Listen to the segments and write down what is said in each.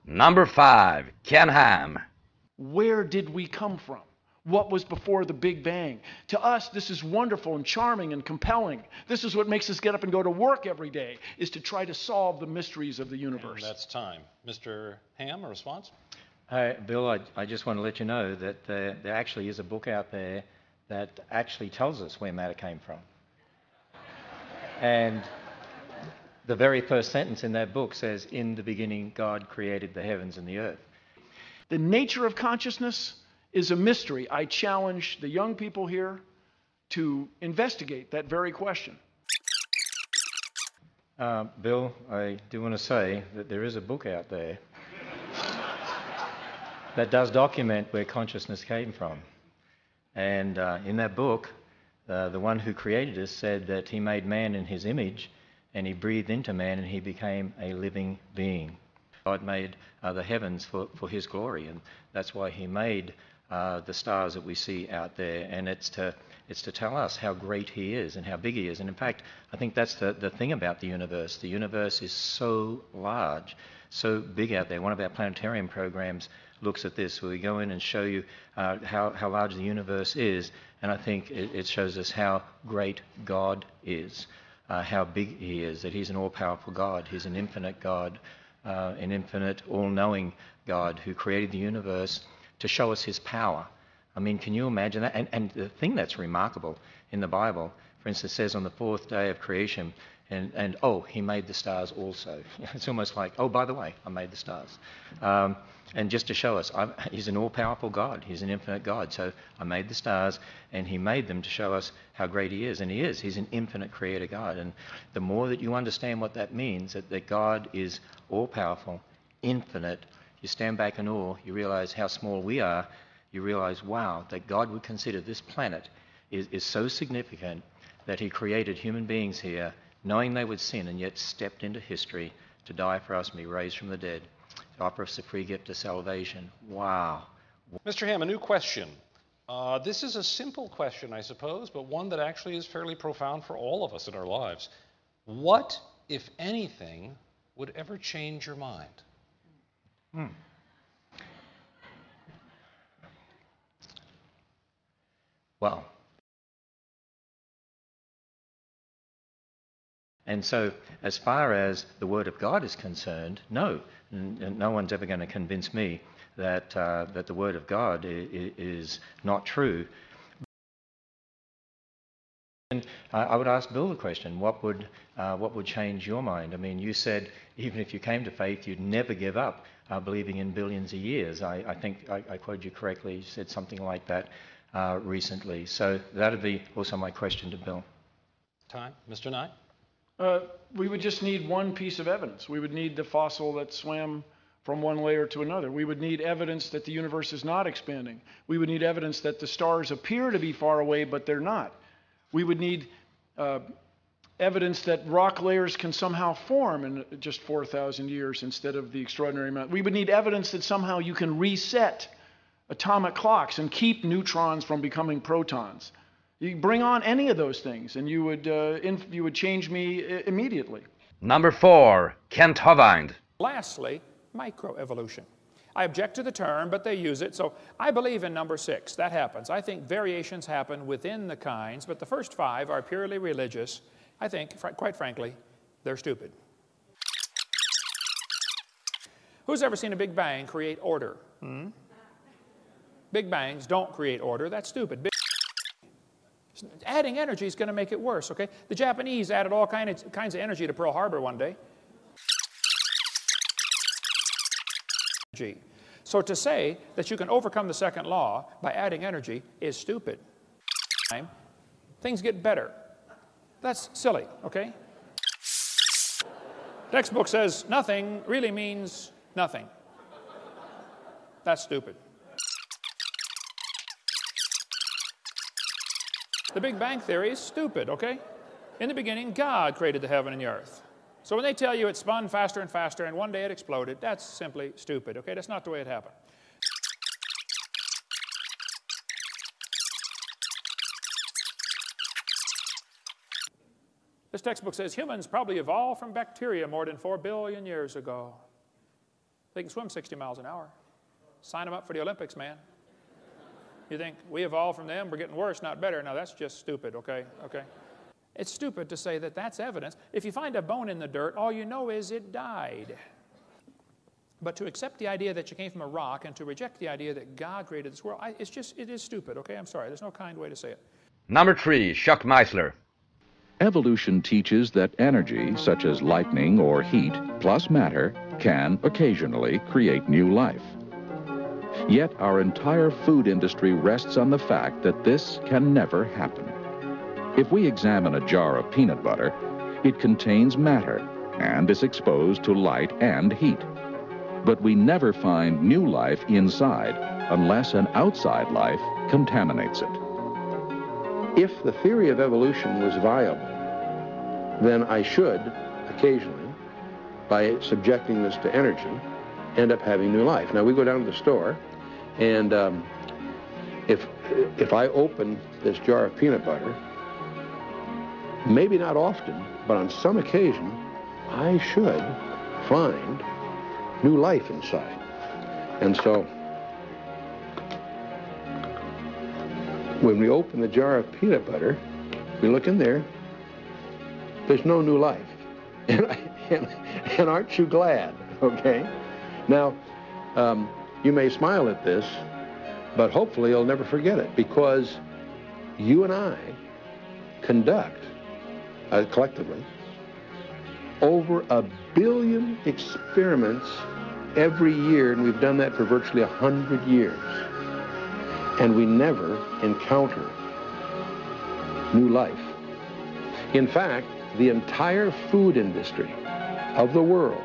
Number 5, Ken Ham. Where did we come from? What was before the Big Bang? To us, this is wonderful and charming and compelling. This is what makes us get up and go to work every day, is to try to solve the mysteries of the universe. And that's time. Mr. Ham, a response? Bill, I just want to let you know that there actually is a book out there that actually tells us where matter came from. And the very first sentence in that book says, "In the beginning, God created the heavens and the earth." The nature of consciousness is a mystery. I challenge the young people here to investigate that very question. Bill, I do want to say that there is a book out there that does document where consciousness came from. And in that book, the one who created us said that he made man in his image, and he breathed into man, and he became a living being. God made the heavens for his glory, and that's why he made the stars that we see out there. And it's to tell us how great he is and how big he is. And in fact, I think that's the thing about the universe. The universe is so large, so big out there. One of our planetarium programs looks at this, where we go in and show you how large the universe is, and I think it shows us how great God is, how big he is, that he's an all-powerful God, he's an infinite God, an infinite, all-knowing God who created the universe to show us his power. I mean, can you imagine that? And the thing that's remarkable in the Bible, for instance, says on the 4th day of creation, and oh, he made the stars also. It's almost like, oh, by the way, I made the stars. And just to show us, he's an all-powerful God. He's an infinite God. So I made the stars, and he made them to show us how great he is. And he is. He's an infinite creator God. And the more that you understand what that means, that God is all-powerful, infinite, you stand back in awe, you realize how small we are, you realize, wow, that God would consider this planet is so significant that he created human beings here, knowing they would sin, and yet stepped into history to die for us and be raised from the dead, to offer us a free gift of salvation. Wow. Mr. Ham, a new question. This is a simple question, I suppose, but one that actually is fairly profound for all of us in our lives. What, if anything, would ever change your mind? Well, and so as far as the Word of God is concerned, no. No one's ever going to convince me that the Word of God is not true. And I would ask Bill the question, what would change your mind? I mean, you said even if you came to faith, you'd never give up believing in billions of years. I think I quoted you correctly. You said something like that recently. So that would be also my question to Bill. Time. Mr. Nye? We would just need one piece of evidence. We would need the fossil that swam from one layer to another. We would need evidence that the universe is not expanding. We would need evidence that the stars appear to be far away, but they're not. We would need evidence that rock layers can somehow form in just 4,000 years instead of the extraordinary amount. We would need evidence that somehow you can reset atomic clocks and keep neutrons from becoming protons. You bring on any of those things, and you would change me immediately. Number 4, Kent Hovind. Lastly, microevolution. I object to the term, but they use it, so I believe in number 6. That happens. I think variations happen within the kinds, but the first 5 are purely religious. I think, quite frankly, they're stupid. Who's ever seen a Big Bang create order? Big Bangs don't create order. That's stupid. Adding energy is going to make it worse, okay? The Japanese added all kinds of energy to Pearl Harbor one day. So to say that you can overcome the second law by adding energy is stupid. Things get better. That's silly, okay? Textbook says nothing really means nothing. That's stupid. The Big Bang Theory is stupid, okay? In the beginning, God created the heaven and the earth. So when they tell you it spun faster and faster and one day it exploded, that's simply stupid, okay? That's not the way it happened. This textbook says humans probably evolved from bacteria more than 4 billion years ago. They can swim 60 miles an hour. Sign them up for the Olympics, man. You think we evolved from them, we're getting worse, not better. No, that's just stupid, okay? Okay. It's stupid to say that that's evidence. If you find a bone in the dirt, all you know is it died. But to accept the idea that you came from a rock and to reject the idea that God created this world, it is stupid, okay? I'm sorry, there's no kind way to say it. Number 3, Jacques Mossler. Evolution teaches that energy, such as lightning or heat, plus matter, can occasionally create new life. Yet our entire food industry rests on the fact that this can never happen. If we examine a jar of peanut butter, it contains matter and is exposed to light and heat. But we never find new life inside unless an outside life contaminates it. If the theory of evolution was viable, then I should, occasionally, by subjecting this to energy, end up having new life. Now, we go down to the store, and if I open this jar of peanut butter, maybe not often, but on some occasion, I should find new life inside. And so, when we open the jar of peanut butter, we look in there, there's no new life. And aren't you glad, okay? Now, you may smile at this, but hopefully you'll never forget it, because you and I conduct, collectively, over 1 billion experiments every year, and we've done that for virtually 100 years. And we never encounter new life. In fact, the entire food industry of the world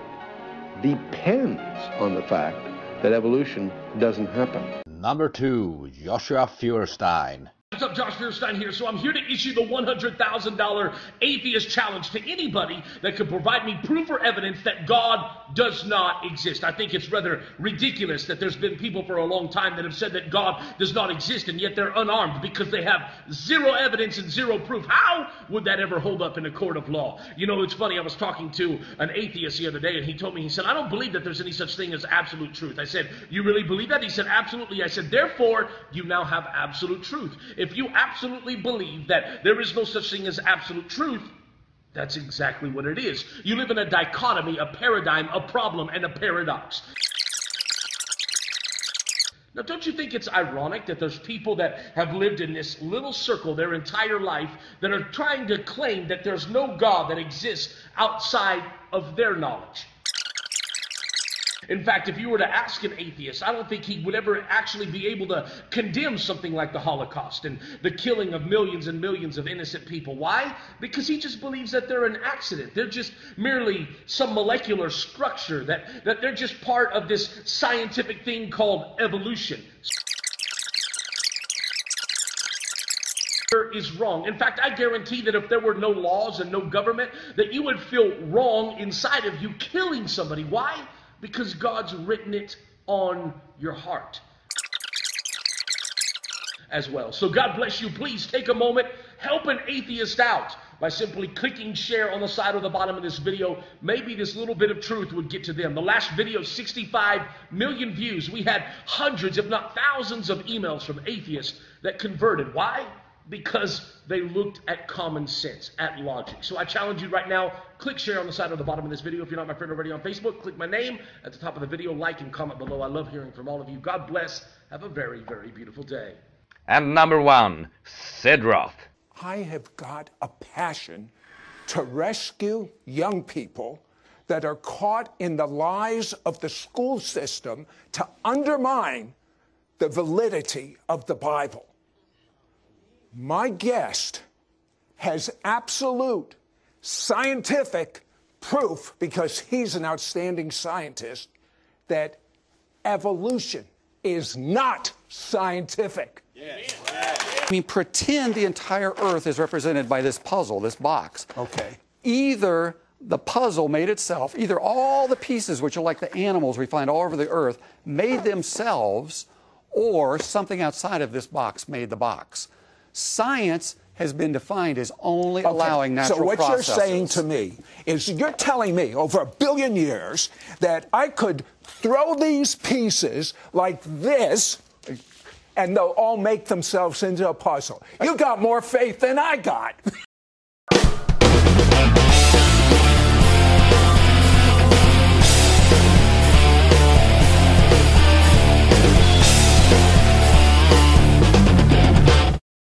depends on the fact that evolution doesn't happen. Number 2, Joshua Feuerstein. What's up, Josh Stein here. So I'm here to issue the $100,000 atheist challenge to anybody that could provide me proof or evidence that God does not exist. I think it's rather ridiculous that there's been people for a long time that have said that God does not exist, and yet they're unarmed because they have zero evidence and zero proof. How would that ever hold up in a court of law? You know, it's funny, I was talking to an atheist the other day, and he told me, he said, I don't believe that there's any such thing as absolute truth. I said, you really believe that? He said, absolutely. I said, therefore, you now have absolute truth. If you absolutely believe that there is no such thing as absolute truth, that's exactly what it is. You live in a dichotomy, a paradigm, a problem, and a paradox. Now, don't you think it's ironic that there's people that have lived in this little circle their entire life that are trying to claim that there's no God that exists outside of their knowledge? In fact, if you were to ask an atheist, I don't think he would ever actually be able to condemn something like the Holocaust and the killing of millions and millions of innocent people. Why? Because he just believes that they're an accident. They're just merely some molecular structure, that they're just part of this scientific thing called evolution. Is wrong. In fact, I guarantee that if there were no laws and no government, that you would feel wrong inside of you killing somebody. Why? Because God's written it on your heart as well. So God bless you. Please take a moment, help an atheist out by simply clicking share on the side or the bottom of this video. Maybe this little bit of truth would get to them. The last video, 65 million views. We had hundreds, if not thousands, of emails from atheists that converted. Why? Because they looked at common sense, at logic. So I challenge you right now, click share on the side or the bottom of this video. If you're not my friend already on Facebook, click my name at the top of the video, like and comment below. I love hearing from all of you. God bless. Have a very, very beautiful day. And number 1, Sid Roth. I have got a passion to rescue young people that are caught in the lies of the school system to undermine the validity of the Bible. My guest has absolute scientific proof, because he's an outstanding scientist, that evolution is not scientific. I mean, pretend the entire Earth is represented by this puzzle, this box. Okay. Either the puzzle made itself, either all the pieces, which are like the animals we find all over the Earth, made themselves, or something outside of this box made the box. Science has been defined as only allowing natural So what processes. you're saying to me is you're telling me over 1 billion years that I could throw these pieces like this and they'll all make themselves into a puzzle. You got more faith than I got.